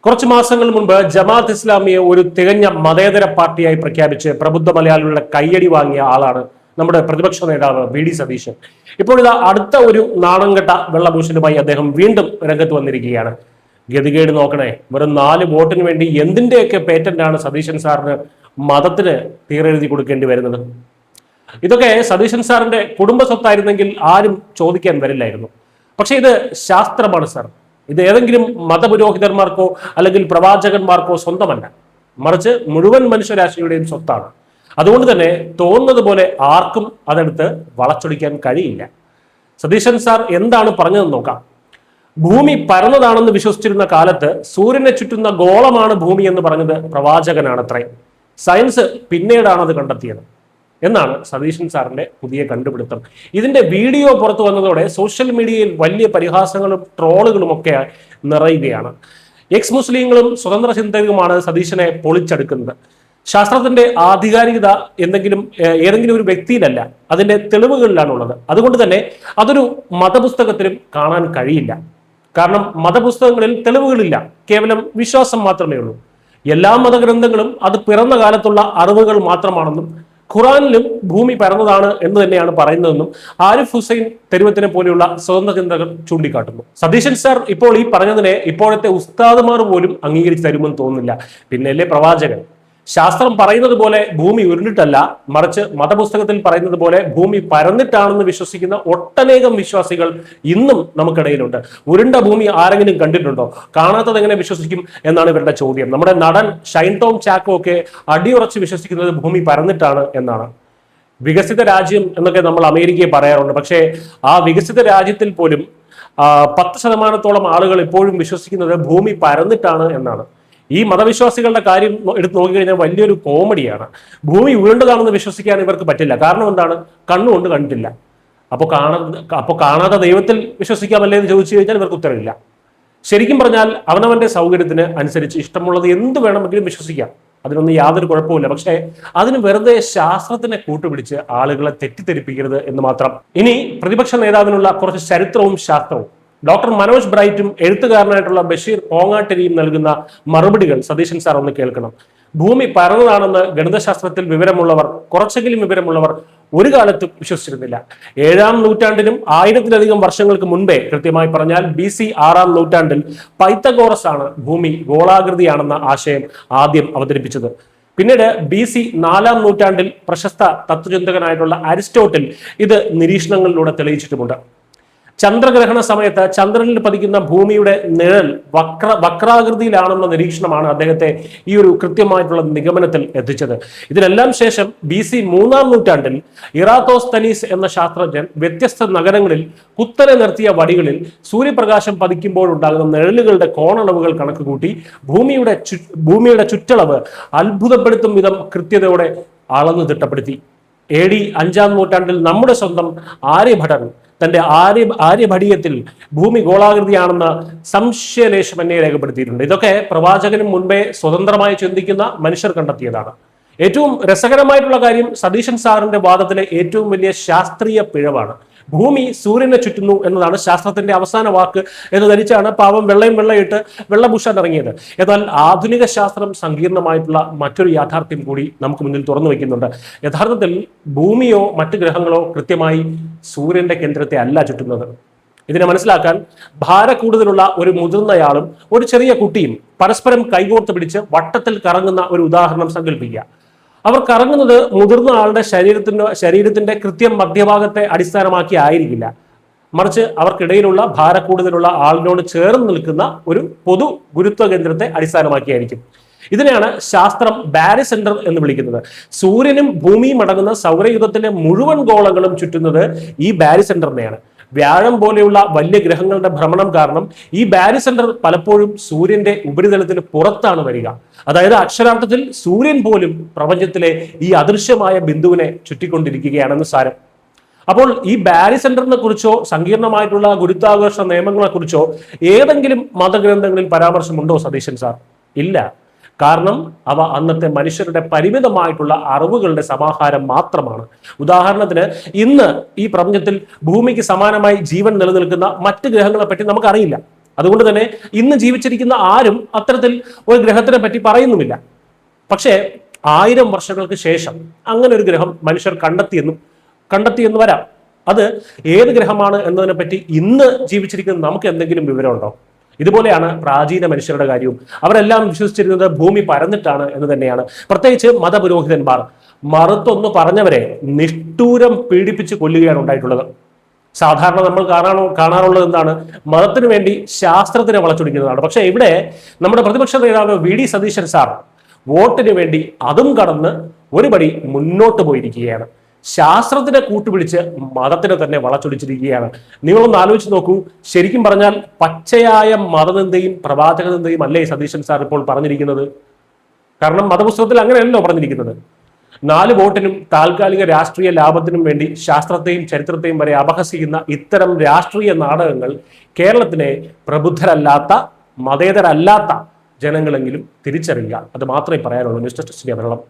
കുറച്ചു മാസങ്ങൾ മുൻപ് ജമാഅത്ത് ഇസ്ലാമിയെ ഒരു തികഞ്ഞ മതേതര പാർട്ടിയായി പ്രഖ്യാപിച്ച് പ്രബുദ്ധ മലയാളികളുടെ കയ്യടി വാങ്ങിയ ആളാണ് നമ്മുടെ പ്രതിപക്ഷ നേതാവ് വി.ഡി. സതീശൻ. ഇപ്പോൾ ഇതാ അടുത്ത ഒരു നാണംകെട്ട വെള്ളപൂശലുമായി അദ്ദേഹം വീണ്ടും രംഗത്ത് വന്നിരിക്കുകയാണ്. ഗതികേട് നോക്കണേ, വെറും 4 വോട്ടിന് വേണ്ടി എന്തിന്റെയൊക്കെ പേറ്റന്റാണ് സതീശൻ സാറിന് മതത്തിന് തീരെഴുതി കൊടുക്കേണ്ടി വരുന്നത്. ഇതൊക്കെ സതീശൻ സാറിന്റെ കുടുംബ സ്വത്തായിരുന്നെങ്കിൽ ആരും ചോദിക്കാൻ വരില്ലായിരുന്നു. പക്ഷെ ഇത് ശാസ്ത്രമാണ് സാർ. ഇത് ഏതെങ്കിലും മതപുരോഹിതന്മാർക്കോ അല്ലെങ്കിൽ പ്രവാചകന്മാർക്കോ സ്വന്തമല്ല, മറിച്ച് മുഴുവൻ മനുഷ്യരാശിയുടെയും സ്വത്താണ്. അതുകൊണ്ട് തന്നെ തോന്നുന്നത് പോലെ ആർക്കും അതെടുത്ത് വളച്ചൊടിക്കാൻ കഴിയില്ല. സതീശൻ സാർ എന്താണ് പറഞ്ഞതെന്ന് നോക്കാം. ഭൂമി പരന്നതാണെന്ന് വിശ്വസിച്ചിരുന്ന കാലത്ത് സൂര്യനെ ചുറ്റുന്ന ഗോളമാണ് ഭൂമി എന്ന് പറഞ്ഞത് പ്രവാചകനാണത്രേ. സയൻസ് പിന്നീടാണ് അത് കണ്ടെത്തിയത് എന്നാണ് സതീശൻ സാറിന്റെ പുതിയ കണ്ടുപിടുത്തം. ഇതിന്റെ വീഡിയോ പുറത്തു വന്നതോടെ സോഷ്യൽ മീഡിയയിൽ വലിയ പരിഹാസങ്ങളും ട്രോളുകളും ഒക്കെ നിറയുകയാണ്. എക്സ് മുസ്ലിങ്ങളും സ്വതന്ത്ര ചിന്തകരുമാണ് സതീശനെ പൊളിച്ചെടുക്കുന്നത്. ശാസ്ത്രത്തിന്റെ ആധികാരികത ഏതെങ്കിലും ഒരു വ്യക്തിയിലല്ല, അതിന്റെ തെളിവുകളിലാണുള്ളത്. അതുകൊണ്ട് തന്നെ അതൊരു മതപുസ്തകത്തിലും കാണാൻ കഴിയില്ല. കാരണം മതപുസ്തകങ്ങളിൽ തെളിവുകളില്ല, കേവലം വിശ്വാസം മാത്രമേ ഉള്ളൂ. എല്ലാ മതഗ്രന്ഥങ്ങളും അത് പിറന്ന കാലത്തുള്ള അറിവുകൾ മാത്രമാണെന്നും ഖുറാനിലും ഭൂമി പരന്നതാണ് എന്ന് തന്നെയാണ് പറയുന്നതെന്നും ആരിഫ് ഹുസൈൻ തെരുവത്തിനെ പോലെയുള്ള സ്വതന്ത്ര ചിന്തകർ ചൂണ്ടിക്കാട്ടുന്നു. സതീശൻ സാർ ഇപ്പോൾ ഈ പറഞ്ഞതിനെ ഇപ്പോഴത്തെ ഉസ്താദുമാർ പോലും അംഗീകരിച്ച് തരുമെന്ന് തോന്നുന്നില്ല. പിന്നെയല്ലേ പ്രവാചകൻ. ശാസ്ത്രം പറയുന്നത് പോലെ ഭൂമി ഉരുണ്ടിട്ടല്ല, മറിച്ച് മതപുസ്തകത്തിൽ പറയുന്നത് പോലെ ഭൂമി പരന്നിട്ടാണെന്ന് വിശ്വസിക്കുന്ന ഒട്ടനേകം വിശ്വാസികൾ ഇന്നും നമുക്കിടയിലുണ്ട്. ഉരുണ്ട ഭൂമി ആരെങ്കിലും കണ്ടിട്ടുണ്ടോ? കാണാത്തത് എങ്ങനെ വിശ്വസിക്കും എന്നാണ് ഇവരുടെ ചോദ്യം. നമ്മുടെ നടൻ ഷൈൻ ടോം ചാക്കോ ഒക്കെ അടിയുറച്ച് വിശ്വസിക്കുന്നത് ഭൂമി പരന്നിട്ടാണ് എന്നാണ്. വികസിത രാജ്യം എന്നൊക്കെ നമ്മൾ അമേരിക്കയെ പറയാറുണ്ട്. പക്ഷേ ആ വികസിത രാജ്യത്തിൽ പോലും 10% ആളുകൾ ഇപ്പോഴും വിശ്വസിക്കുന്നത് ഭൂമി പരന്നിട്ടാണ് എന്നാണ്. ഈ മതവിശ്വാസികളുടെ കാര്യം എടുത്ത് നോക്കിക്കഴിഞ്ഞാൽ വലിയൊരു കോമഡിയാണ്. ഭൂമി ഉരുണ്ടതാണെന്ന് വിശ്വസിക്കാൻ ഇവർക്ക് പറ്റില്ല. കാരണം എന്താണ്? കണ്ണുകൊണ്ട് കണ്ടിട്ടില്ല. അപ്പോൾ കാണാത്ത ദൈവത്തിൽ വിശ്വസിക്കാമല്ലേ എന്ന് ചോദിച്ചു കഴിഞ്ഞാൽ ഇവർക്ക് ഉത്തരവില്ല. ശരിക്കും പറഞ്ഞാൽ അവനവന്റെ സൗകര്യത്തിന് അനുസരിച്ച് ഇഷ്ടമുള്ളത് എന്ത് വേണമെങ്കിലും വിശ്വസിക്കാം. അതിനൊന്നും യാതൊരു കുഴപ്പമില്ല. പക്ഷേ അതിന് വെറുതെ ശാസ്ത്രത്തിനെ കൂട്ടുപിടിച്ച് ആളുകളെ തെറ്റിദ്ധരിപ്പിക്കരുത് എന്ന് മാത്രം. ഇനി പ്രതിപക്ഷ നേതാവിനുള്ള കുറച്ച് ചരിത്രവും ശാസ്ത്രവും. ഡോക്ടർ മനോജ് ബ്രൈറ്റും എഴുത്തുകാരനായിട്ടുള്ള ബഷീർ ഓങ്ങാട്ടിരിയും നൽകുന്ന മറുപടികൾ സതീശൻ സാർ ഒന്ന് കേൾക്കണം. ഭൂമി പരന്നതാണെന്ന് ഗണിതശാസ്ത്രത്തിൽ കുറച്ചെങ്കിലും വിവരമുള്ളവർ ഒരു കാലത്തും വിശ്വസിച്ചിരുന്നില്ല. 7-ാം നൂറ്റാണ്ടിനും 1000-ലധികം വർഷങ്ങൾക്ക് മുൻപേ, കൃത്യമായി പറഞ്ഞാൽ BC 6-ാം നൂറ്റാണ്ടിൽ പൈത്തഗോറസ് ആണ് ഭൂമി ഗോളാകൃതിയാണെന്ന ആശയം ആദ്യം അവതരിപ്പിച്ചത്. പിന്നീട് BC 4-ാം നൂറ്റാണ്ടിൽ പ്രശസ്ത തത്വചിന്തകനായിട്ടുള്ള അരിസ്റ്റോട്ടിൽ ഇത് നിരീക്ഷണങ്ങളിലൂടെ തെളിയിച്ചിട്ടുമുണ്ട്. ചന്ദ്രഗ്രഹണ സമയത്ത് ചന്ദ്രനിൽ പതിക്കുന്ന ഭൂമിയുടെ നിഴൽ വക്രാകൃതിയിലാണെന്ന നിരീക്ഷണമാണ് അദ്ദേഹത്തെ ഈ ഒരു കൃത്യമായിട്ടുള്ള നിഗമനത്തിൽ എത്തിച്ചത്. ഇതിനെല്ലാം ശേഷം BC 3-ാം നൂറ്റാണ്ടിൽ ഇറാത്തോസ്തനീസ് എന്ന ശാസ്ത്രജ്ഞൻ വ്യത്യസ്ത നഗരങ്ങളിൽ കുത്തനെ നിർത്തിയ വടികളിൽ സൂര്യപ്രകാശം പതിക്കുമ്പോഴുണ്ടാകുന്ന നിഴലുകളുടെ കോണളവുകൾ കണക്കുകൂട്ടി ഭൂമിയുടെ ചുറ്റളവ് അത്ഭുതപ്പെടുത്തും വിധം കൃത്യതയോടെ അളന്നു തിട്ടപ്പെടുത്തി. AD 5-ാം നൂറ്റാണ്ടിൽ നമ്മുടെ സ്വന്തം ആര്യഭടൻ തന്റെ ആര്യഭടീയത്തിൽ ഭൂമി ഗോളാകൃതിയാണെന്ന് സംശയലേശമന്യേ രേഖപ്പെടുത്തിയിട്ടുണ്ട്. ഇതൊക്കെ പ്രവാചകനും മുൻപേ സ്വതന്ത്രമായി ചിന്തിക്കുന്ന മനുഷ്യർ കണ്ടെത്തിയതാണ്. ഏറ്റവും രസകരമായിട്ടുള്ള കാര്യം സതീശൻ സാറിന്റെ വാദത്തിലെ ഏറ്റവും വലിയ ശാസ്ത്രീയ പിഴവാണ്. ഭൂമി സൂര്യനെ ചുറ്റുന്നു എന്നതാണ് ശാസ്ത്രത്തിന്റെ അവസാന വാക്ക് എന്ന് ധരിച്ചാണ് പാവം വെള്ളയിട്ട് വെള്ളപൂശാൻ ഇറങ്ങിയത്. എന്നാൽ ആധുനിക ശാസ്ത്രം സങ്കീർണമായിട്ടുള്ള മറ്റൊരു യാഥാർത്ഥ്യം കൂടി നമുക്ക് മുന്നിൽ തുറന്നു വയ്ക്കുന്നുണ്ട്. യഥാർത്ഥത്തിൽ ഭൂമിയോ മറ്റ് ഗ്രഹങ്ങളോ കൃത്യമായി സൂര്യന്റെ കേന്ദ്രത്തെ അല്ല ചുറ്റുന്നത്. ഇതിനെ മനസ്സിലാക്കാൻ ഭാരക്കൂടുതലുള്ള ഒരു മുതിർന്നയാളും ഒരു ചെറിയ കുട്ടിയും പരസ്പരം കൈകോർത്ത് പിടിച്ച് വട്ടത്തിൽ കറങ്ങുന്ന ഒരു ഉദാഹരണം സങ്കല്പിക്കുക. അവർ കറങ്ങുന്നത് മുതിർന്ന ആളുടെ ശരീരത്തിന്റെ കൃത്യം മധ്യഭാഗത്തെ അടിസ്ഥാനമാക്കി ആയിരിക്കില്ല, മറിച്ച് അവർക്കിടയിലുള്ള ഭാരക്കൂടുതലുള്ള ആളിനോട് ചേർന്ന് നിൽക്കുന്ന ഒരു പൊതു ഗുരുത്വ കേന്ദ്രത്തെ അടിസ്ഥാനമാക്കിയായിരിക്കും. ഇതിനെയാണ് ശാസ്ത്രം ബാരിസെന്റർ എന്ന് വിളിക്കുന്നത്. സൂര്യനും ഭൂമിയും അടങ്ങുന്ന സൗരയുധത്തിലെ മുഴുവൻ ഗോളങ്ങളും ചുറ്റുന്നത് ഈ ബാരിസെന്ററിനെയാണ്. വ്യാഴം പോലെയുള്ള വലിയ ഗ്രഹങ്ങളുടെ ഭ്രമണം കാരണം ഈ ബാരിസെന്റർ പലപ്പോഴും സൂര്യന്റെ ഉപരിതലത്തിന് പുറത്താണ് വരിക. അതായത് അക്ഷരാർത്ഥത്തിൽ സൂര്യൻ പോലും പ്രപഞ്ചത്തിലെ ഈ അദൃശ്യമായ ബിന്ദുവിനെ ചുറ്റിക്കൊണ്ടിരിക്കുകയാണെന്ന് സാരം. അപ്പോൾ ഈ ബാരിസെന്ററിനെ കുറിച്ചോ സങ്കീർണമായിട്ടുള്ള ഗുരുത്വാകർഷണ നിയമങ്ങളെ കുറിച്ചോ ഏതെങ്കിലും മതഗ്രന്ഥങ്ങളിൽ പരാമർശമുണ്ടോ സതീശൻ സാർ? ഇല്ല. കാരണം അവ അന്നത്തെ മനുഷ്യരുടെ പരിമിതമായിട്ടുള്ള അറിവുകളുടെ സമാഹാരം മാത്രമാണ്. ഉദാഹരണത്തിന് ഇന്ന് ഈ പ്രപഞ്ചത്തിൽ ഭൂമിക്ക് സമാനമായി ജീവൻ നിലനിൽക്കുന്ന മറ്റ് ഗ്രഹങ്ങളെ പറ്റി നമുക്കറിയില്ല. അതുകൊണ്ട് തന്നെ ഇന്ന് ജീവിച്ചിരിക്കുന്ന ആരും അത്തരത്തിൽ ഒരു ഗ്രഹത്തിനെ പറ്റി പറയുന്നുമില്ല. പക്ഷേ 1000 വർഷങ്ങൾക്ക് ശേഷം അങ്ങനെ ഒരു ഗ്രഹം മനുഷ്യർ കണ്ടെത്തിയെന്ന് വരാം. അത് ഏത് ഗ്രഹമാണ് എന്നതിനെ പറ്റി ഇന്ന് ജീവിച്ചിരിക്കുന്ന നമുക്ക് എന്തെങ്കിലും വിവരമുണ്ടോ? ഇതുപോലെയാണ് പ്രാചീന മനുഷ്യരുടെ കാര്യവും. അവരെല്ലാം വിശ്വസിച്ചിരുന്നത് ഭൂമി പരന്നിട്ടാണ് എന്ന് തന്നെയാണ്. പ്രത്യേകിച്ച് മതപുരോഹിതന്മാർ മറുത്തൊന്ന് പറഞ്ഞവരെ നിഷ്ഠൂരം പീഡിപ്പിച്ച് കൊല്ലുകയാണ് ഉണ്ടായിട്ടുള്ളത്. സാധാരണ നമ്മൾ കാണാറുള്ളത് എന്താണ്? മതത്തിന് വേണ്ടി ശാസ്ത്രത്തിനെ വളച്ചൊടിക്കുന്നതാണ്. പക്ഷെ ഇവിടെ നമ്മുടെ പ്രതിപക്ഷ നേതാവ് VD സതീശൻ സാർ വോട്ടിന് വേണ്ടി അതും കടന്ന് ഒരുപടി മുന്നോട്ട് പോയിരിക്കുകയാണ്. ശാസ്ത്രത്തിനെ കൂട്ടുപിടിച്ച് മതത്തിനെ തന്നെ വളച്ചൊടിച്ചിരിക്കുകയാണ്. നിങ്ങളൊന്ന് ആലോചിച്ച് നോക്കൂ. ശരിക്കും പറഞ്ഞാൽ പച്ചയായ മതനിന്ദയും പ്രവാചക നിന്ദയും അല്ലേ സതീശൻ സാർ ഇപ്പോൾ പറഞ്ഞിരിക്കുന്നത്? കാരണം മതപുസ്തകത്തിൽ അങ്ങനെയല്ലോ പറഞ്ഞിരിക്കുന്നത്. 4 വോട്ടിനും താൽക്കാലിക രാഷ്ട്രീയ ലാഭത്തിനും വേണ്ടി ശാസ്ത്രത്തെയും ചരിത്രത്തെയും വരെ അപഹസിക്കുന്ന ഇത്തരം രാഷ്ട്രീയ നാടകങ്ങൾ കേരളത്തിലെ പ്രബുദ്ധരല്ലാത്ത മതേതരല്ലാത്ത ജനങ്ങളെങ്കിലും തിരിച്ചറിയുക. അത് മാത്രമേ പറയാനുള്ളൂ. News desk Keralam.